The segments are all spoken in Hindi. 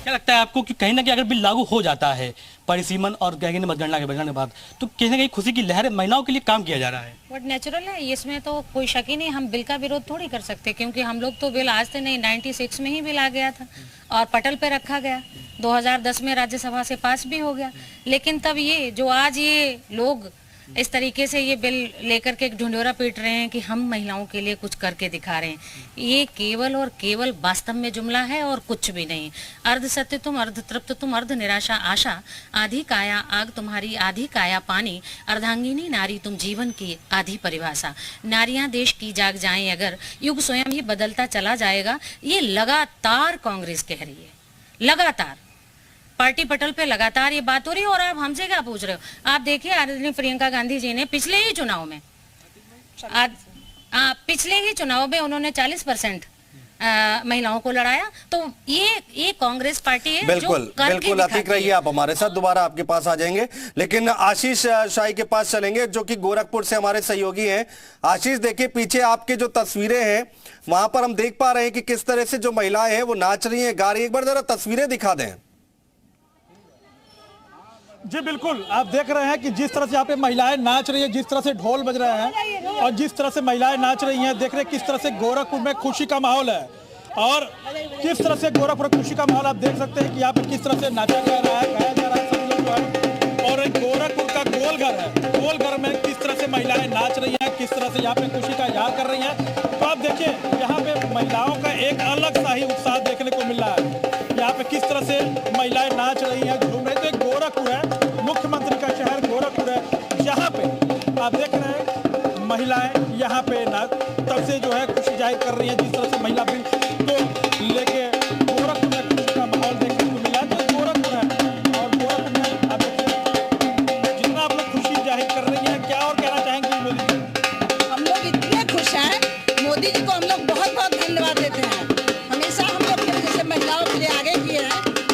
क्या लगता है आपको कि कहीं ना कहीं अगर बिल लागू हो जाता है परिसीमन और कहेंगे मतगणना के बाद, तो कहीं ना कहीं खुशी की लहर महिलाओं के लिए काम किया जा रहा है? बट नेचुरल है, इसमें तो कोई शक ही नहीं। हम बिल का विरोध थोड़ी कर सकते, क्योंकि हम लोग तो बिल आज से नहीं, 96 में ही बिल आ गया था और पटल पे रखा गया। 2010 में राज्यसभा से पास भी हो गया। लेकिन तब ये जो आज ये लोग इस तरीके से ये बिल लेकर के ढिंढोरा पीट रहे हैं कि हम महिलाओं के लिए कुछ करके दिखा रहे हैं, ये केवल और केवल वास्तव में जुमला है और कुछ भी नहीं। अर्ध सत्य तुम, अर्ध तृप्त तुम, अर्ध निराशा आशा, आधी काया आग तुम्हारी, आधी काया पानी, अर्धांगिनी नारी तुम, जीवन की आधी परिभाषा। नारियां देश की जाग जाएं अगर, युग स्वयं ही बदलता चला जाएगा। ये लगातार कांग्रेस कह रही है, लगातार पार्टी पटल पे लगातार ये बात हो रही है। और आप हमसे क्या पूछ रहे हो? आप देखिए, आदरणीय प्रियंका गांधी जी ने पिछले ही चुनाव में पिछले ही चुनाव में उन्होंने 40% महिलाओं को लड़ाया। तो ये कांग्रेस पार्टी है। बिल्कुल बिल्कुल, अतीक रहिए, आप हमारे साथ दोबारा आपके पास आ जाएंगे, लेकिन आशीष शाही के पास चलेंगे जो कि गोरखपुर से हमारे सहयोगी हैं। आशीष, देखिए पीछे आपके जो तस्वीरें हैं वहां पर हम देख पा रहे हैं कि किस तरह से जो महिलाएं हैं वो नाच रही हैं, गा रही हैं। एक बार जरा तस्वीरें दिखा दें। जी बिल्कुल, आप देख रहे हैं कि जिस तरह से यहाँ पे महिलाएं नाच रही है, जिस तरह से ढोल बज रहे हैं और जिस तरह से महिलाएं नाच रही हैं, देख रहे हैं किस तरह से गोरखपुर में खुशी का माहौल है। और किस तरह से गोरखपुर खुशी का माहौल आप देख सकते हैं कि यहाँ पे किस तरह से नाचा जा रहा है, गाया जा रहा है सब लोग। और गोरखपुर का गोलघर है, गोलघर में किस तरह से महिलाएं नाच रही हैं, किस तरह से यहाँ पे खुशी का इजहार कर रही हैं। तो आप देखिए यहाँ पे महिलाओं का एक अलग सा ही उत्साह देखने को मिल रहा है। यहाँ पे किस तरह से महिलाएं नाच रही हैं, घूम रही। तो एक गोरखपुर है, मुख्यमंत्री का शहर गोरखपुर है, जहाँ पे आप देख रहे हैं महिलाएं यहाँ पे तब से जो है खुशी जाहिर कर रही है। जिस तरह से महिला बिल को लेके गोरखपुर में खुशी का माहौल देखने को मिला। तो गोरखपुर है और गोरखपुर में आप देखिए जितना आप लोग खुशी जाहिर कर रही है, क्या और कहना चाहेंगे मोदी जी? हम लोग इतने खुश हैं, मोदी जी को हम लोग बहुत बहुत धन्यवाद देते हैं। हमेशा हम लोग जैसे महिलाओं के लिए आगे किए हैं,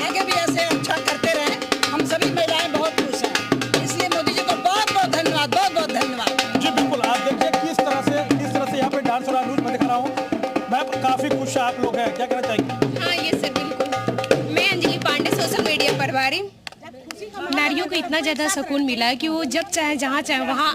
आगे भी ऐसे अच्छा करते रहे। हम सभी महिलाएं बहुत खुश हैं, इसलिए मोदी जी को बहुत बहुत धन्यवाद, बहुत बहुत धन्यवाद। जी बिल्कुल, आप देखिए किस तरह से यहाँ पे डांस और आलूज में दिख रहा हूँ मैं, काफी खुश आप लोग हैं, क्या कहना चाहेंगे? हाँ ये सर बिल्कुल। मैं अंजलि पांडे, सोशल मीडिया प्रभारी। नारियों को इतना ज़्यादा सुकून मिला है कि वो जब चाहे जहाँ चाहे वहाँ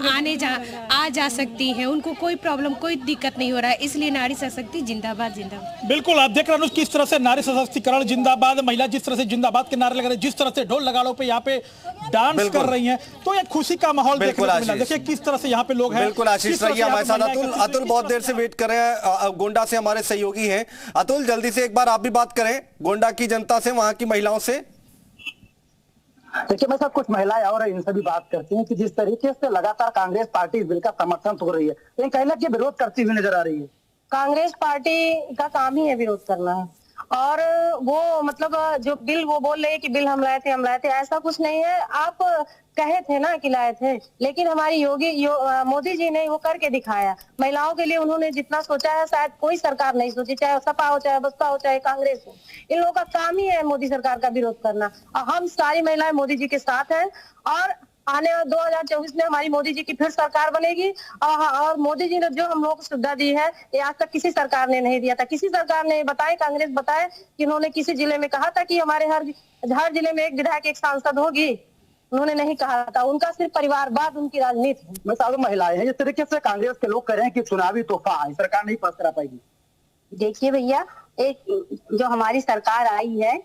आ जा सकती हैं, उनको कोई प्रॉब्लम कोई दिक्कत नहीं हो रहा है। इसलिए नारी सशक्ति जिंदाबाद जिंदाबाद। बिल्कुल, आप देख रहे हैं किस तरह से नारी सशक्तिकरण जिंदाबाद, महिला जिस तरह से जिंदाबाद के नारे लगा रहे हैं, जिस तरह से ढोल लगाड़ों पे यहाँ पे डांस कर रही हैं, तो एक खुशी का माहौल देखने को मिला। देखिए किस तरह से यहाँ पे लोग हैं। बिल्कुल आशीष रहिए हमारे साथ। अतुल बहुत देर से वेट कर रहे हैं, गोंडा से हमारे सहयोगी हैं। अतुल जल्दी से एक बार आप भी बात करें गोंडा की जनता से, वहां की महिलाओं से। देखिए मेरे साथ कुछ महिलाएं और इनसे भी बात करती हैं कि जिस तरीके से लगातार कांग्रेस पार्टी इस बिल का समर्थन हो रही है, लेकिन कहीं ना कहीं विरोध करती हुई नजर आ रही है। कांग्रेस पार्टी का काम ही है विरोध करना, और वो मतलब जो बिल वो बोल रहे हैं कि बिल हम लाए थे, ऐसा कुछ नहीं है। आप कहे थे ना कि लाए थे, लेकिन हमारी मोदी जी ने वो करके दिखाया। महिलाओं के लिए उन्होंने जितना सोचा है शायद कोई सरकार नहीं सोची, चाहे सपा हो, चाहे बसपा हो, चाहे कांग्रेस हो। इन लोगों का काम ही है मोदी सरकार का विरोध करना। और हम सारी महिलाएं मोदी जी के साथ हैं, और आने वाले 2024 में हमारी मोदी जी की फिर सरकार बनेगी। और मोदी जी ने जो हम लोगों को सुविधा दी है, ये आज तक किसी सरकार ने नहीं दिया था। किसी सरकार ने बताए, कांग्रेस बताए कि उन्होंने किसी जिले में कहा था कि हमारे हर जिले में एक विधायक एक सांसद होगी? उन्होंने नहीं कहा था। उनका सिर्फ परिवारवाद उनकी राजनीति है। मैं सालों महिलाएं हैं, जिस तरीके से कांग्रेस के लोग कह रहे हैं कि चुनावी तोहफा है, सरकार नहीं पास करा पाएगी। देखिए भैया, एक जो हमारी सरकार आई है,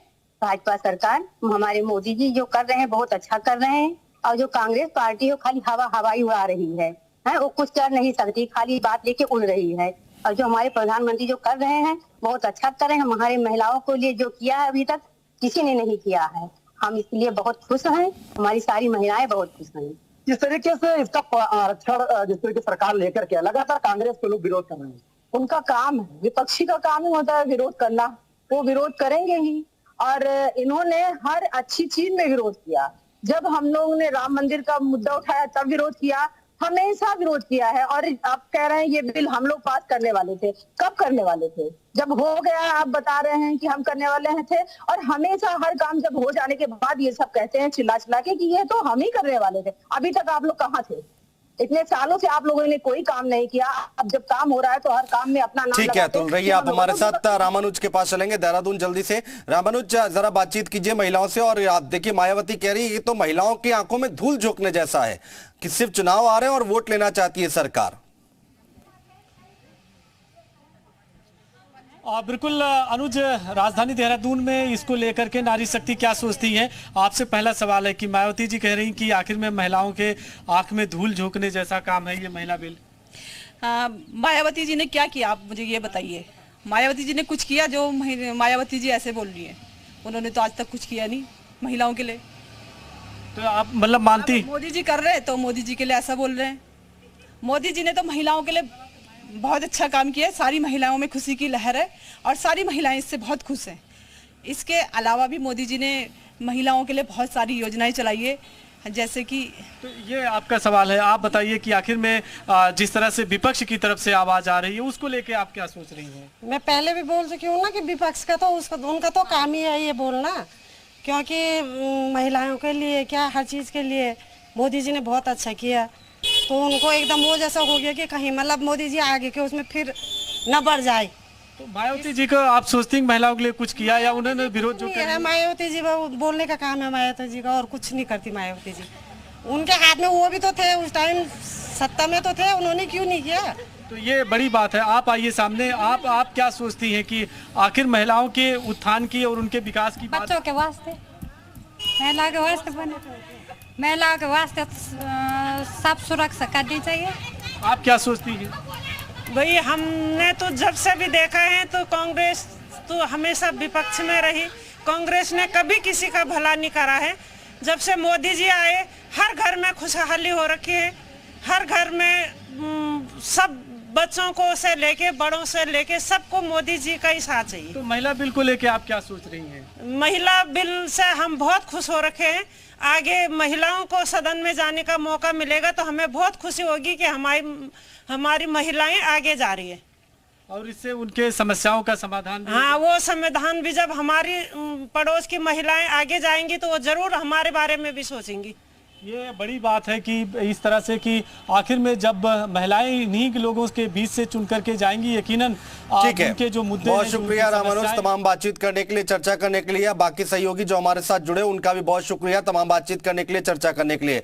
भाजपा सरकार, हमारे मोदी जी जो कर रहे हैं बहुत अच्छा कर रहे हैं। और जो कांग्रेस पार्टी है खाली हवाई उड़ा रही है, वो कुछ कर नहीं सकती, खाली बात लेके उड़ रही है। और जो हमारे प्रधानमंत्री जो कर रहे हैं बहुत अच्छा कर रहे हैं। हमारे महिलाओं को लिए जो किया है अभी तक किसी ने नहीं किया है। हम इसलिए बहुत खुश हैं, हमारी सारी महिलाएं बहुत खुश हैं। जिस तरीके से इसका आरक्षण जिस तरीके सरकार लेकर के लगातार कांग्रेस के लोग विरोध कर रहे हैं, उनका काम है, विपक्षी का काम ही होता है विरोध करना, वो विरोध करेंगे ही। और इन्होंने हर अच्छी चीज में विरोध किया। जब हम लोगों ने राम मंदिर का मुद्दा उठाया तब विरोध किया, हमेशा विरोध किया है। और आप कह रहे हैं ये बिल हम लोग पास करने वाले थे, कब करने वाले थे? जब हो गया आप बता रहे हैं कि हम करने वाले थे। और हमेशा हर काम जब हो जाने के बाद ये सब कहते हैं चिल्ला चिल्ला के कि ये तो हम ही करने वाले थे। अभी तक आप लोग कहाँ थे? इतने सालों से आप लोगों ने कोई काम नहीं किया। अब जब काम हो रहा है तो हर काम में अपना नाम ठीक है, लगाते तो हैं। रहिए आप हमारे साथ। रामानुज के पास चलेंगे, देहरादून जल्दी से। रामानुज, जरा बातचीत कीजिए महिलाओं से। और आप देखिए, मायावती कह रही है ये तो महिलाओं की आंखों में धूल झोंकने जैसा है कि सिर्फ चुनाव आ रहे हैं और वोट लेना चाहती है सरकार। बिल्कुल अनुज, राजधानी देहरादून में इसको लेकर के नारी शक्ति क्या सोचती है? आपसे पहला सवाल है कि मायावती जी कह रही कि आखिर में महिलाओं के आंख में धूल झोंकने जैसा काम है ये महिला बिल। मायावती जी ने क्या किया, आप मुझे ये बताइए। मायावती जी ने कुछ किया? जो मायावती जी ऐसे बोल रही है, उन्होंने तो आज तक कुछ किया नहीं महिलाओं के लिए। तो आप मतलब मानती? मोदी जी कर रहे हैं तो मोदी जी के लिए ऐसा बोल रहे हैं। मोदी जी ने तो महिलाओं के लिए बहुत अच्छा काम किया है। सारी महिलाओं में खुशी की लहर है और सारी महिलाएं इससे बहुत खुश हैं। इसके अलावा भी मोदी जी ने महिलाओं के लिए बहुत सारी योजनाएं चलाई है, जैसे कि। तो ये आपका सवाल है, आप बताइए कि आखिर में जिस तरह से विपक्ष की तरफ से आवाज आ रही है उसको लेके आप क्या सोच रही हैं? मैं पहले भी बोल चुकी हूँ ना कि विपक्ष का तो उनका तो काम ही है ये बोलना, क्योंकि महिलाओं के लिए क्या हर चीज़ के लिए मोदी जी ने बहुत अच्छा किया। तो उनको एकदम वो जैसा हो गया कि कहीं मतलब मोदी जी आगे के उसमें फिर न बढ़ जाए। तो मायावती जी को आप सोचती हैं महिलाओं के लिए कुछ किया या उन्होंने विरोध जो किया? मायावती जी बोलने का काम है मायावती जी का, और कुछ नहीं करती मायावती जी। उनके हाथ में वो भी तो थे, उस टाइम सत्ता में तो थे, उन्होंने क्यों नहीं किया? तो ये बड़ी बात है। आप आइए सामने, आप क्या सोचती हैं कि आखिर महिलाओं के उत्थान की और उनके विकास की बात? बच्चों के वास्ते, महिला के वास्ते बने, महिला के वास्ते सब सुरक्षा करनी चाहिए। आप क्या सोचती हैं? भाई हमने तो जब से भी देखा है तो कांग्रेस तो हमेशा विपक्ष में रही। कांग्रेस ने कभी किसी का भला नहीं करा है। जब से मोदी जी आए हर घर में खुशहाली हो रखी है। हर घर में सब बच्चों को से लेके बड़ों से लेके सबको मोदी जी का ही साथ चाहिए। तो महिला बिल को लेके आप क्या सोच रही हैं? महिला बिल से हम बहुत खुश हो रखे हैं। आगे महिलाओं को सदन में जाने का मौका मिलेगा तो हमें बहुत खुशी होगी कि हमारी महिलाएं आगे जा रही है और इससे उनके समस्याओं का समाधान भी। हाँ, वो समाधान भी जब हमारी पड़ोस की महिलाएं आगे जाएंगी तो वो जरूर हमारे बारे में भी सोचेंगी। ये बड़ी बात है कि इस तरह से कि आखिर में जब महिलाएं इन्हीं के लोगों के बीच से चुन करके जाएंगी, यकीनन ठीक है। उनके जो मुद्दे बहुत शुक्रिया रामानुज, तमाम बातचीत करने के लिए, चर्चा करने के लिए। बाकी सहयोगी जो हमारे साथ जुड़े उनका भी बहुत शुक्रिया, तमाम बातचीत करने के लिए, चर्चा करने के लिए।